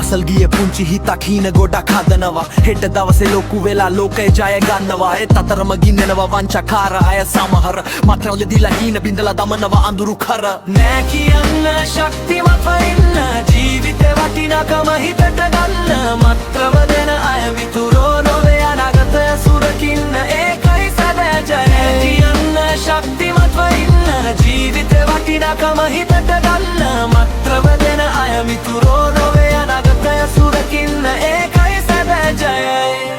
පාසල් ගිය පුංචි හිතක් හීන ගොඩක් හදනවා හෙට දවසේ ලොකු වෙලා ලෝකය ජය ගන්නවා ඒත් අතරම ගින්නෙනවා වංචකාර අය සමහර මත්‍රවල දීලා හීන බින්දලා දමනවා අඳුරු කර නෑ කියන්න ශක්තිමත්ව ඉන්න ජීවිතේ වටිනාකම හිතට ගන්න මත්‍රව දෙන අය මිතුරෝ නොවේ අනාගතය සුරකින්න ඒකයි සැබෑ ජය කියන්න ශක්තිමත්ව ඉන්න ජීවිතේ වටිනාකම හිතට ගන්න මත්‍රව දෙන අය මිතුරෝ නොවේ අනාගතය සුරකින්න ඒකයි සැබෑ ජයයි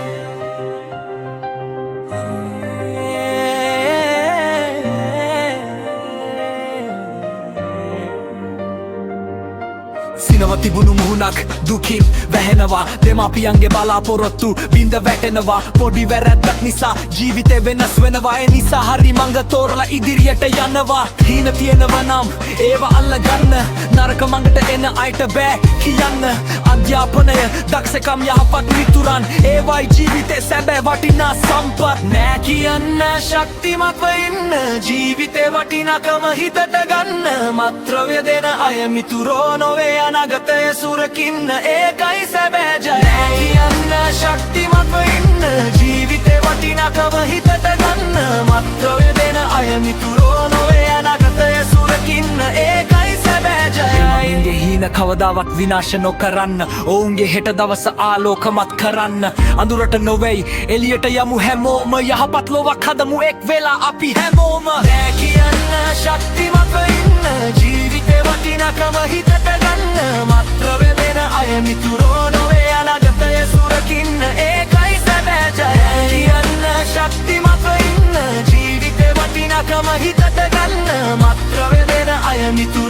සිනව තිබුණු මුහුණක් දුකින් වැහෙනවා දෙමාපියන්ගේ බලාපොරොත්තු බින්ද වැටෙනවා පොඩි වැරැද්දක් නිසා ජීවිතේ වෙනස් වෙනවා ඒ නිසා හරි මඟ තෝරලා ඉදිරියට යනවා හීන තියෙනවා නම් ඒව අල්ලගන්න නරක මඟට එන අයට බෑ කියන්න අධ්‍යාපනය දක්ෂකම් යහපත් මිතුරන් ඒවයි ජීවිතේ සැබෑ වටිනා සම්පත් නෑ කියන්න ශක්තිමත්ව ඉන්න ජීවිතේ වටිනාකම හිතට ගන්න මත්‍රව්‍ය දෙන අය මිතුරෝ නොවේ අනාගතය සුරකින්න ඒකයි සැබෑ ජය කියන්න ශක්තිමත්ව ඉන්න ජීවිතේ වටිනාකම හිතට ගන්න මත්‍රව්‍ය දෙන අය මිතුරෝ නොවේ අනාගතය සුරකින්න ඒකයි සැබෑ ජය මගේ හීන කවදාවත් විනාශ නොකරන්න ඔවුන්ගේ හෙට දවස ආලෝකමත් කරන්න අඳුරට නොවෙයි එළියට යමු හැමෝම යහපත් ලොවක් හදමු එක් වෙලා අපි හැමෝම නෑ කියන්න ශක්තිමත්ව ඉන්න ජීවිතේ වටිනාකම හිතට ගන්න මත්‍රව්‍ය දෙන අය මිතුරෝ නොවේ අනාගතය සුරකින්න ඒකයි සැබෑ ජය කියන්න ශක්තිමත්ව ඉන්න ජීවිතේ වටිනාකම හිතට ගන්න මත්‍රව්‍ය දෙන අය මිතුරෝ